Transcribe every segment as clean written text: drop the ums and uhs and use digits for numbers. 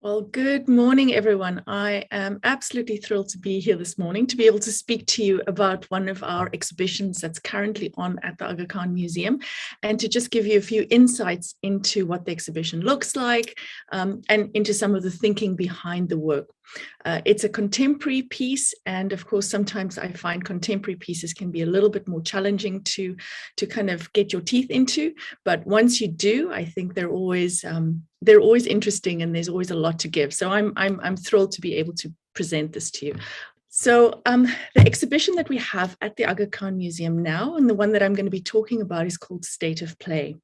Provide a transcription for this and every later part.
Well, good morning, everyone. I am absolutely thrilled to be here this morning to be able to speak to you about one of our exhibitions that's currently on at the Aga Khan Museum, and to just give you a few insights into what the exhibition looks like and into some of the thinking behind the work. It's a contemporary piece, and of course, sometimes I find contemporary pieces can be a little bit more challenging to kind of get your teeth into. But once you do, I think they're always interesting, and there's always a lot to give. So I'm thrilled to be able to present this to you. So the exhibition that we have at the Aga Khan Museum now, and the one that I'm going to be talking about, is called State of Play.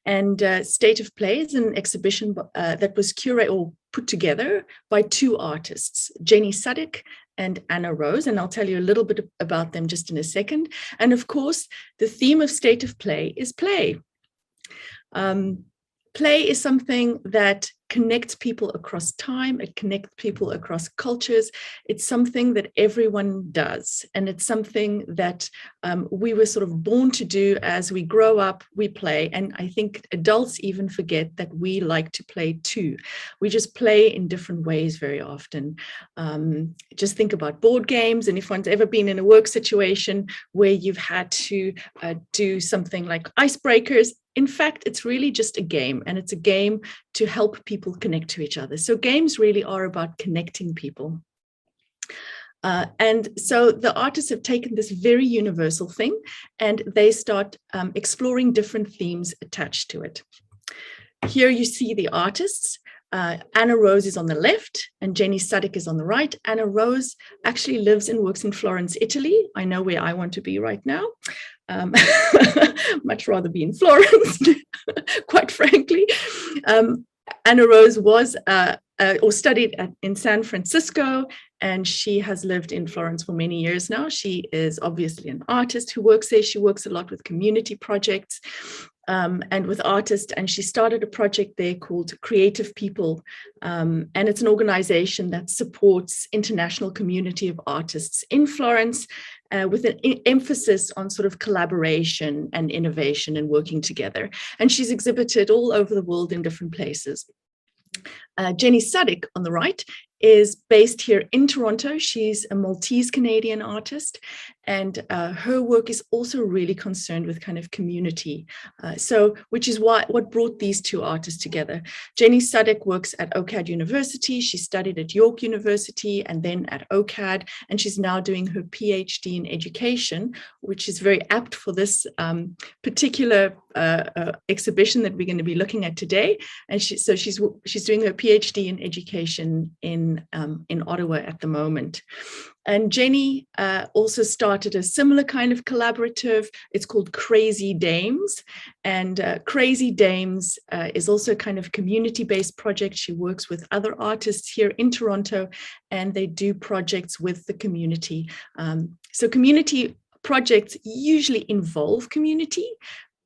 And State of Play is an exhibition that was curated or put together by two artists, Jenny Studic and Anna Rose, and I'll tell you a little bit about them just in a second. And of course, the theme of State of Play is play. Play is something that connects people across time. It connects people across cultures. It's something that everyone does. And it's something that we were sort of born to do. As we grow up, we play. And I think adults even forget that we like to play too. We just play in different ways very often. Just think about board games. And if one's ever been in a work situation where you've had to do something like icebreakers, in fact, it's really just a game, and it's a game to help people connect to each other. So games really are about connecting people. And so the artists have taken this very universal thing, and they start exploring different themes attached to it. Here you see the artists. Anna Rose is on the left and Jenny Studic is on the right. Anna Rose actually lives and works in Florence, Italy. I know where I want to be right now. Much rather be in Florence, quite frankly. Anna Rose was or studied in San Francisco, and she has lived in Florence for many years now. She is obviously an artist who works there. She works a lot with community projects and with artists, and she started a project there called Creative People, and it's an organization that supports international community of artists in Florence with an emphasis on sort of collaboration and innovation and working together. And she's exhibited all over the world in different places. Jenny Studic on the right is based here in Toronto. She's a Maltese-Canadian artist, and her work is also really concerned with kind of community. Which is what brought these two artists together. Jenny Studic works at OCAD University. She studied at York University and then at OCAD, and she's now doing her PhD in education, which is very apt for this particular exhibition that we're going to be looking at today. And she's doing her PhD in education in Ottawa at the moment. And Jenny also started a similar kind of collaborative. It's called Crazy Dames. And Crazy Dames is also a kind of community-based project. She works with other artists here in Toronto, and they do projects with the community. So community projects usually involve community.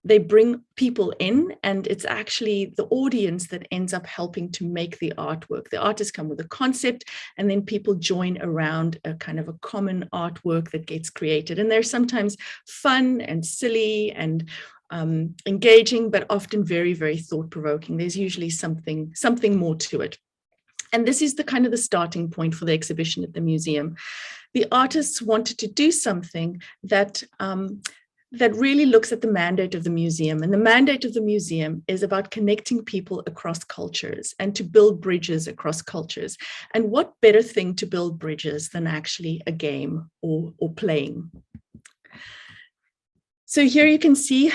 They bring people in, and it's actually the audience that ends up helping to make the artwork. The artists come with a concept, and then people join around a kind of a common artwork that gets created. And they're sometimes fun and silly and engaging, but often very, very thought-provoking. There's usually something more to it. And this is the kind of the starting point for the exhibition at the museum. The artists wanted to do something that really looks at the mandate of the museum. And the mandate of the museum is about connecting people across cultures and to build bridges across cultures. And what better thing to build bridges than actually a game or playing? So here you can see,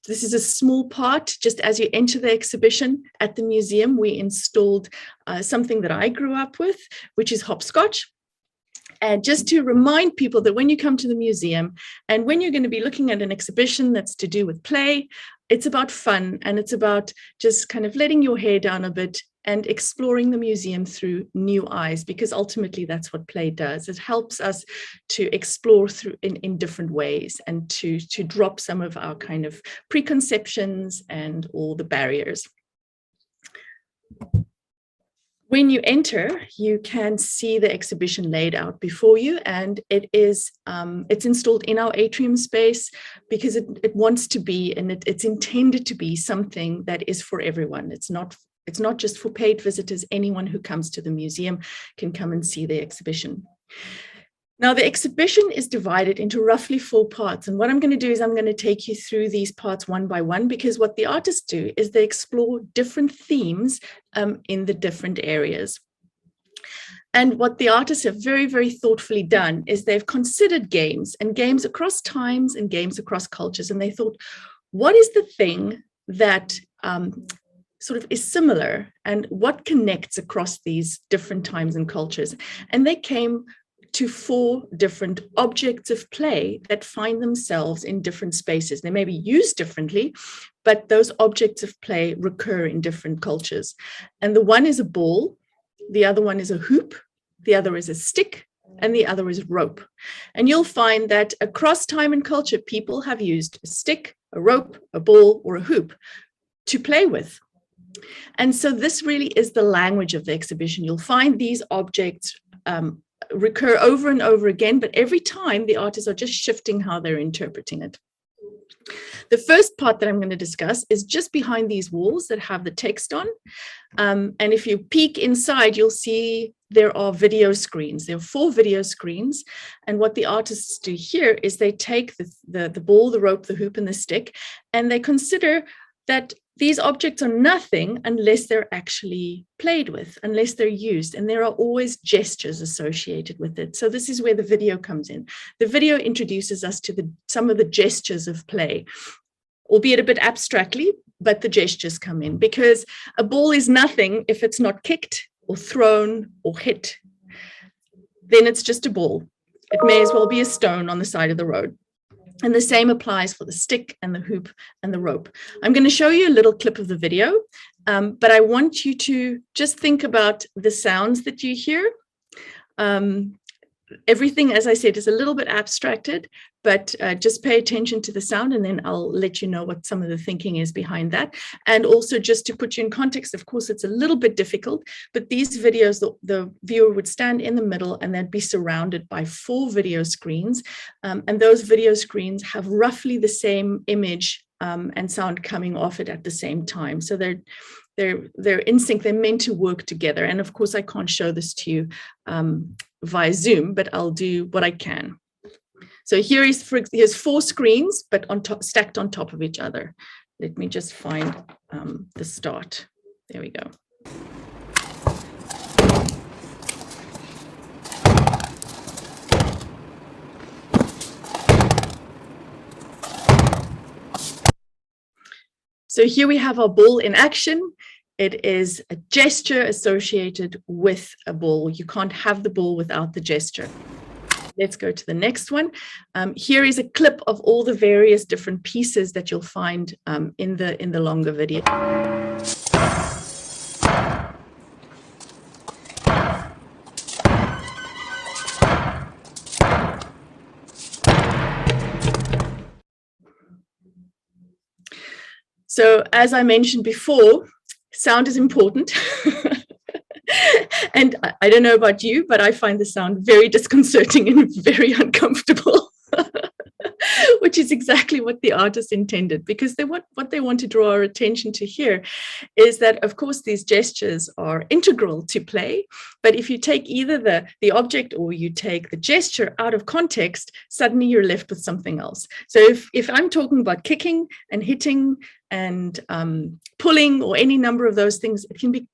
this is a small part. Just as you enter the exhibition at the museum, we installed something that I grew up with, which is hopscotch. And just to remind people that when you come to the museum and when you're going to be looking at an exhibition that's to do with play, it's about fun, and it's about just kind of letting your hair down a bit and exploring the museum through new eyes, because ultimately that's what play does. It helps us to explore through in different ways and to drop some of our kind of preconceptions and all the barriers. When you enter, you can see the exhibition laid out before you, and it's installed in our atrium space because it wants to be, and it's intended to be something that is for everyone. It's not It's not just for paid visitors. Anyone who comes to the museum can come and see the exhibition. Now, the exhibition is divided into roughly 4 parts. And what I'm going to do is I'm going to take you through these parts one by one, because what the artists do is they explore different themes in the different areas. And what the artists have very, very thoughtfully done is they've considered games, and games across times and games across cultures. And they thought, what is the thing that sort of is similar, and what connects across these different times and cultures? And they came to 4 different objects of play that find themselves in different spaces. They may be used differently, but those objects of play recur in different cultures. And the one is a ball, the other one is a hoop, the other is a stick, and the other is rope. And you'll find that across time and culture, people have used a stick, a rope, a ball, or a hoop to play with. And so this really is the language of the exhibition. You'll find these objects recur over and over again, but every time the artists are just shifting how they're interpreting it. The first part that I'm going to discuss is just behind these walls that have the text on. And if you peek inside, you'll see there are video screens. There are 4 video screens. And what the artists do here is they take the ball, the rope, the hoop, and the stick, and they consider that these objects are nothing unless they're actually played with, unless they're used. And there are always gestures associated with it. So this is where the video comes in. The video introduces us to some of the gestures of play, albeit a bit abstractly, but the gestures come in, because a ball is nothing if it's not kicked or thrown or hit. Then it's just a ball. It may as well be a stone on the side of the road. And the same applies for the stick and the hoop and the rope. I'm going to show you a little clip of the video, but I want you to just think about the sounds that you hear. Everything, as I said, is a little bit abstracted, but just pay attention to the sound, and then I'll let you know what some of the thinking is behind that. And also, just to put you in context, of course, it's a little bit difficult, but these videos, the viewer would stand in the middle and they'd be surrounded by 4 video screens. And those video screens have roughly the same image and sound coming off it at the same time. So they're in sync, they're meant to work together. And of course, I can't show this to you via Zoom, but I'll do what I can. So here's 4 screens, but stacked on top of each other. Let me just find the start. There we go. So here we have our ball in action. It is a gesture associated with a ball. You can't have the ball without the gesture. Let's go to the next one. Here is a clip of all the various different pieces that you'll find in the longer video. So as I mentioned before, sound is important. And I don't know about you, but I find the sound very disconcerting and very uncomfortable, which is exactly what the artist intended, because what they want to draw our attention to here is that, of course, these gestures are integral to play. But if you take either the object or you take the gesture out of context, suddenly you're left with something else. So if I'm talking about kicking and hitting and pulling or any number of those things, it can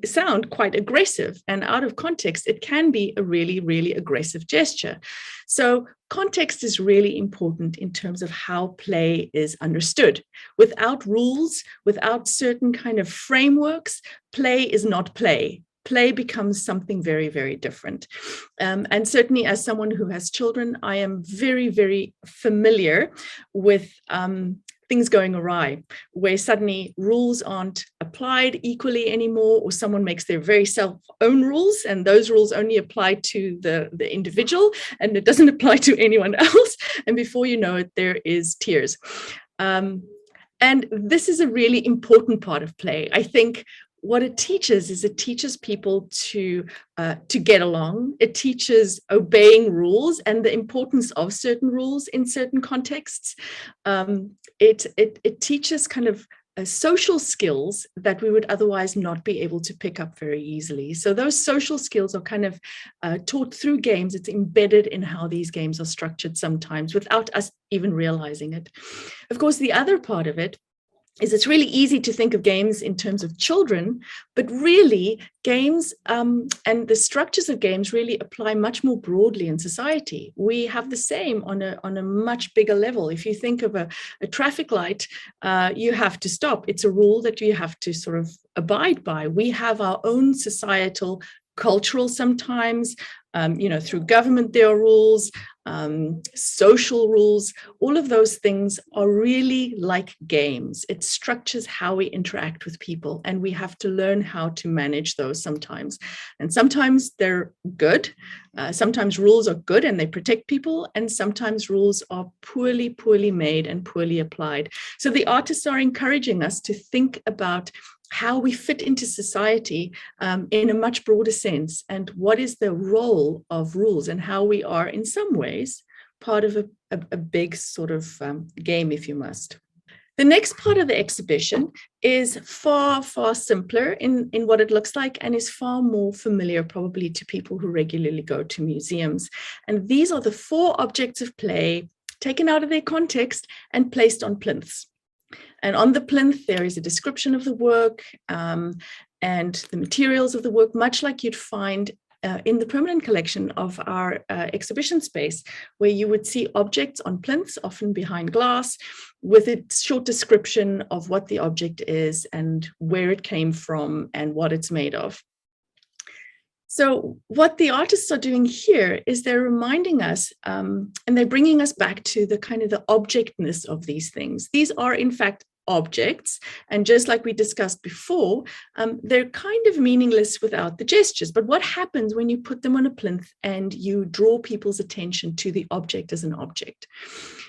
sound quite aggressive, and out of context it can be a really, really aggressive gesture. So context is really important in terms of how play is understood. Without rules, without certain kind of frameworks, play is not play. Play becomes something very, very different. And certainly as someone who has children, I am very, very familiar with things going awry, where suddenly rules aren't applied equally anymore, or someone makes their very own rules, and those rules only apply to the individual, and it doesn't apply to anyone else. And before you know it, there is tears. And this is a really important part of play. I think what it teaches is it teaches people to get along. It teaches obeying rules and the importance of certain rules in certain contexts. It teaches kind of social skills that we would otherwise not be able to pick up very easily. So those social skills are kind of taught through games. It's embedded in how these games are structured sometimes without us even realizing it. Of course, the other part of it is it's really easy to think of games in terms of children, but really games and the structures of games really apply much more broadly in society. We have the same on a much bigger level. If you think of a traffic light, you have to stop. It's a rule that you have to sort of abide by. We have our own societal, cultural sometimes, through government there are rules, social rules. All of those things are really like games. It structures how we interact with people, and we have to learn how to manage those sometimes. And sometimes they're good. Sometimes rules are good and they protect people, and sometimes rules are poorly made and poorly applied. So the artists are encouraging us to think about how we fit into society in a much broader sense, and what is the role of rules, and how we are in some ways part of a big sort of game, if you must. The next part of the exhibition is far simpler in what it looks like, and is far more familiar probably to people who regularly go to museums. And these are the 4 objects of play taken out of their context and placed on plinths. And on the plinth, there is a description of the work and the materials of the work, much like you'd find in the permanent collection of our exhibition space, where you would see objects on plinths, often behind glass, with a short description of what the object is and where it came from and what it's made of. So what the artists are doing here is they're reminding us and they're bringing us back to the kind of the objectness of these things. These are, in fact, objects. And just like we discussed before, they're kind of meaningless without the gestures. But what happens when you put them on a plinth and you draw people's attention to the object as an object?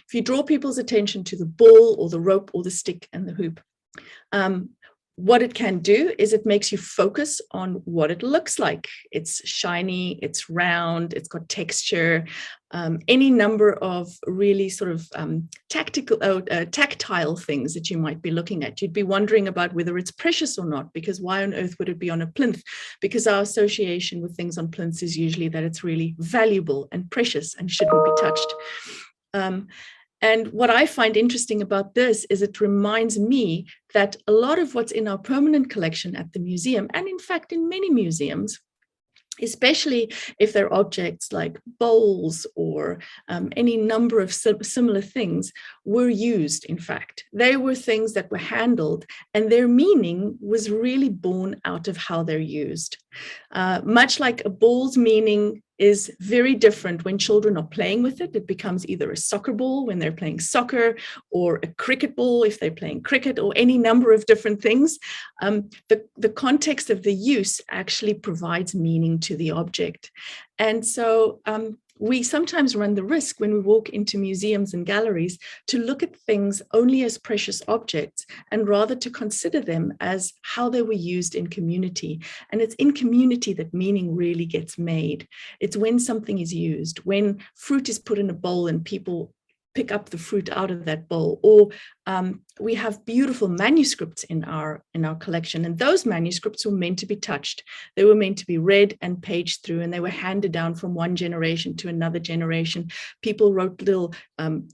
If you draw people's attention to the ball or the rope or the stick and the hoop, what it can do is it makes you focus on what it looks like. It's shiny, it's round, it's got texture, any number of really sort of tactile things that you might be looking at. You'd be wondering about whether it's precious or not, because why on earth would it be on a plinth? Because our association with things on plinths is usually that it's really valuable and precious and shouldn't be touched. And what I find interesting about this is it reminds me that a lot of what's in our permanent collection at the museum, and in fact in many museums, especially if they're objects like bowls or any number of similar things, were used, in fact. They were things that were handled, and their meaning was really born out of how they're used. Much like a ball's meaning is very different when children are playing with it. It becomes either a soccer ball when they're playing soccer, or a cricket ball if they're playing cricket, or any number of different things. The context of the use actually provides meaning to the object. And so we sometimes run the risk when we walk into museums and galleries to look at things only as precious objects, and rather to consider them as how they were used in community. And it's in community that meaning really gets made. It's when something is used, when fruit is put in a bowl and people pick up the fruit out of that bowl, or we have beautiful manuscripts in our collection, and those manuscripts were meant to be touched. They were meant to be read and paged through, and they were handed down from one generation to another generation. People wrote little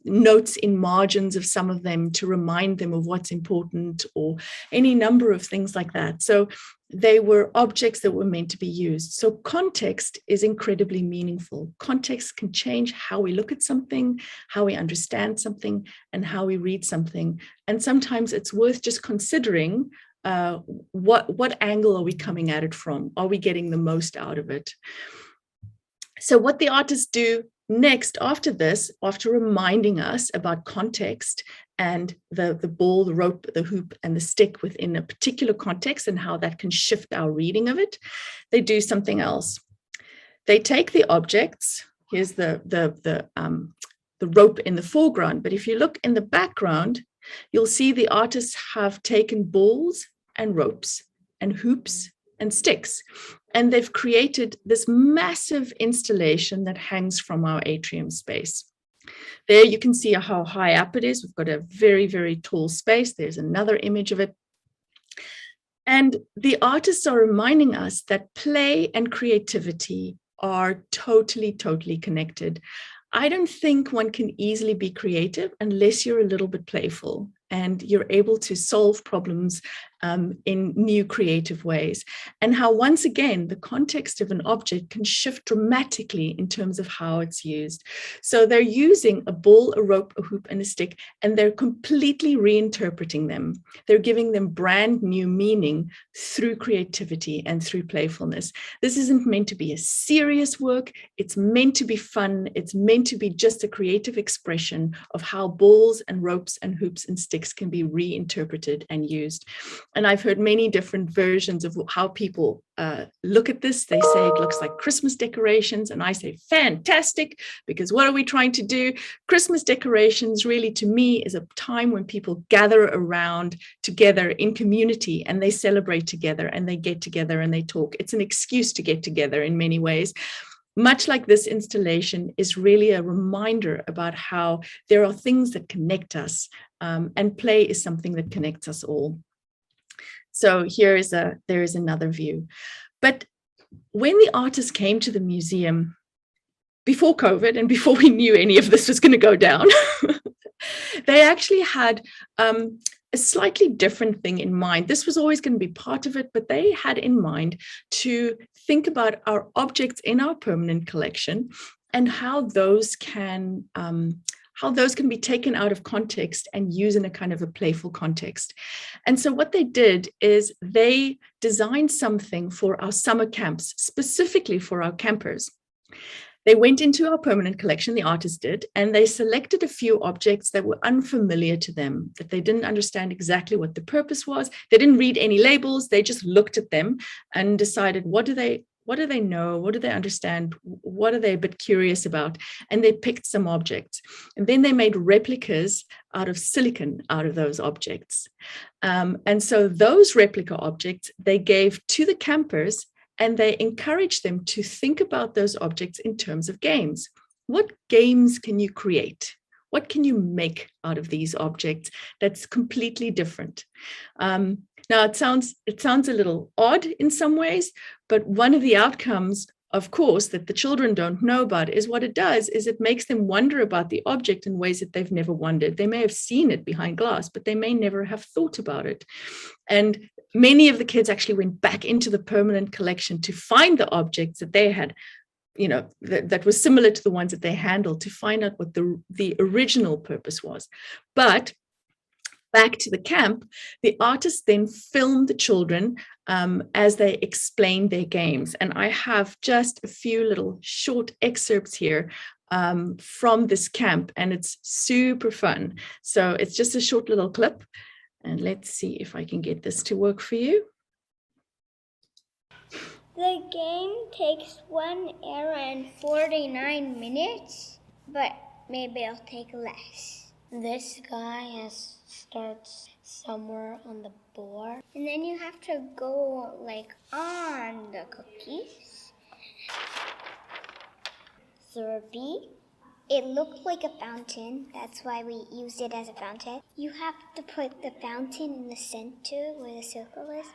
notes in margins of some of them to remind them of what's important, or any number of things like that. So they were objects that were meant to be used. So context is incredibly meaningful. Context can change how we look at something, how we understand something, and how we read something. And sometimes it's worth just considering what angle are we coming at it from? Are we getting the most out of it? So what the artists do next after this, after reminding us about context and the ball, the rope, the hoop, and the stick within a particular context, and how that can shift our reading of it, they do something else. They take the objects. Here's the rope in the foreground, but if you look in the background, you'll see the artists have taken balls and ropes and hoops and sticks, and they've created this massive installation that hangs from our atrium space. There you can see how high up it is. We've got a very, very tall space. There's another image of it. And the artists are reminding us that play and creativity are totally, totally connected. I don't think one can easily be creative unless you're a little bit playful and you're able to solve problems in new creative ways. And how, once again, the context of an object can shift dramatically in terms of how it's used. So they're using a ball, a rope, a hoop, and a stick, and they're completely reinterpreting them. They're giving them brand new meaning through creativity and through playfulness. This isn't meant to be a serious work. It's meant to be fun. It's meant to be just a creative expression of how balls and ropes and hoops and sticks can be reinterpreted and used. And I've heard many different versions of how people look at this. They say it looks like Christmas decorations, and I say fantastic, because what are we trying to do? Christmas decorations really, to me, is a time when people gather around together in community and they celebrate together and they get together and they talk. It's an excuse to get together in many ways. Much like this installation is really a reminder about how there are things that connect us, and play is something that connects us all. So there is another view. But when the artists came to the museum before COVID and before we knew any of this was going to go down, they actually had a slightly different thing in mind. This was always going to be part of it, but they had in mind to think about our objects in our permanent collection and how those can be taken out of context and used in a kind of a playful context. And so what they did is they designed something for our summer camps, specifically for our campers. They went into our permanent collection, the artists did, and they selected a few objects that were unfamiliar to them, that they didn't understand exactly what the purpose was. They didn't read any labels. They just looked at them and decided, what do they know? What do they understand? What are they a bit curious about? And they picked some objects. And then they made replicas out of silicon out of those objects. And so those replica objects, they gave to the campers, and they encourage them to think about those objects in terms of games. What games can you create? What can you make out of these objects that's completely different? Now, it sounds a little odd in some ways, but one of the outcomes, of course, that the children don't know about is what it does is it makes them wonder about the object in ways that they've never wondered. They may have seen it behind glass, but they may never have thought about it. And many of the kids actually went back into the permanent collection to find the objects that they had, that was similar to the ones that they handled, to find out what the original purpose was. But back to the camp, the artists then filmed the children as they explained their games. And I have just a few little short excerpts here from this camp, and it's super fun. So it's just a short little clip. And let's see if I can get this to work for you. The game takes 1 hour and 49 minutes, but maybe it'll take less. This guy starts somewhere on the board, and then you have to go on the cookies. 3. It looked like a fountain, that's why we used it as a fountain. You have to put the fountain in the center where the circle is.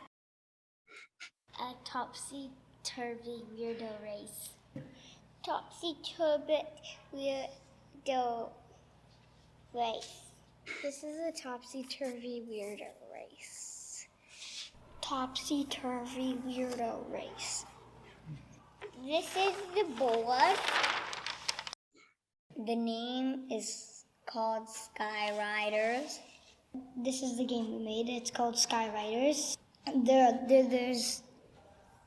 A topsy-turvy weirdo race. Topsy-turvy weirdo race. This is a topsy-turvy weirdo race. Topsy-turvy weirdo race. This is the board. The name is called Sky Riders. This is the game we made. It's called Sky Riders. There's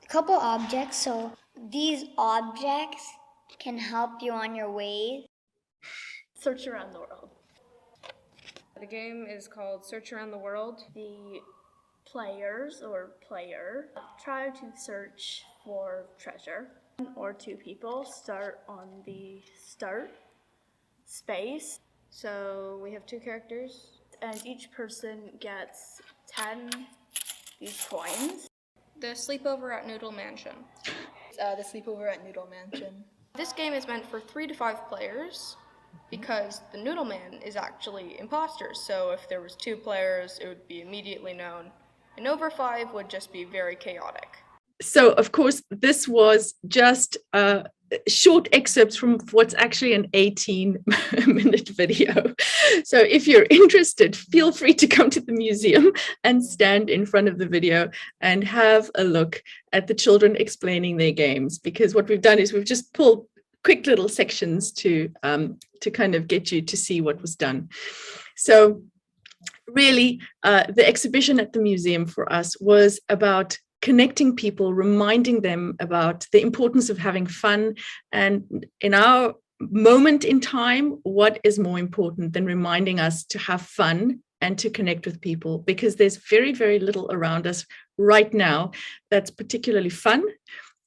a couple objects, so these objects can help you on your way. Search around the world. The game is called Search Around the World. The players or player try to search for treasure. 1 or 2 people start on the start space. So we have 2 characters, and each person gets 10 these coins. The Sleepover at Noodle Mansion. The Sleepover at Noodle Mansion. This game is meant for 3 to 5 players. because the Noodle Man is actually imposters. So if there was 2 players, it would be immediately known. And over 5 would just be very chaotic. So, of course, this was just short excerpts from what's actually an 18-minute video. So if you're interested, feel free to come to the museum and stand in front of the video and have a look at the children explaining their games, because what we've done is we've just pulled quick little sections to kind of get you to see what was done. So really, the exhibition at the museum for us was about connecting people, reminding them about the importance of having fun. And in our moment in time, what is more important than reminding us to have fun and to connect with people? Because there's very, very little around us right now that's particularly fun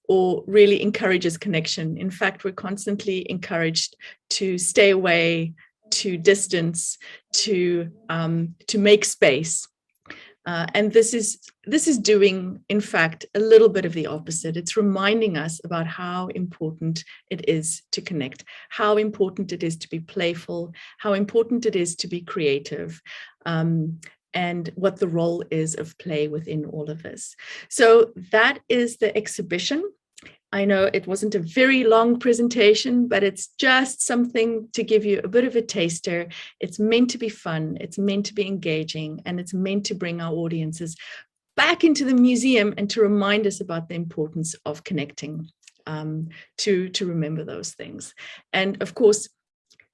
or really encourages connection. In fact, we're constantly encouraged to stay away, to distance, to make space. And this is doing, in fact, a little bit of the opposite. It's reminding us about how important it is to connect, how important it is to be playful, how important it is to be creative, and what the role is of play within all of this. So that is the exhibition. I know it wasn't a very long presentation, but it's just something to give you a bit of a taster. It's meant to be fun, it's meant to be engaging, and it's meant to bring our audiences back into the museum and to remind us about the importance of connecting, to remember those things. And of course,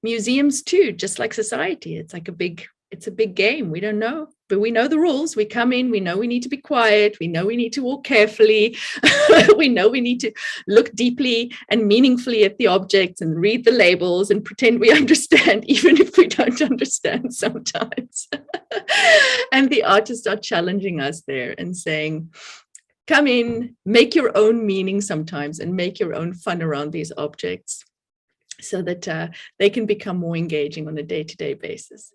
museums too, just like society, it's a big game. We don't know, but we know the rules. We come in, we know we need to be quiet. We know we need to walk carefully. We know we need to look deeply and meaningfully at the objects and read the labels and pretend we understand, even if we don't understand sometimes. And the artists are challenging us there and saying, come in, make your own meaning sometimes and make your own fun around these objects so that they can become more engaging on a day-to-day basis.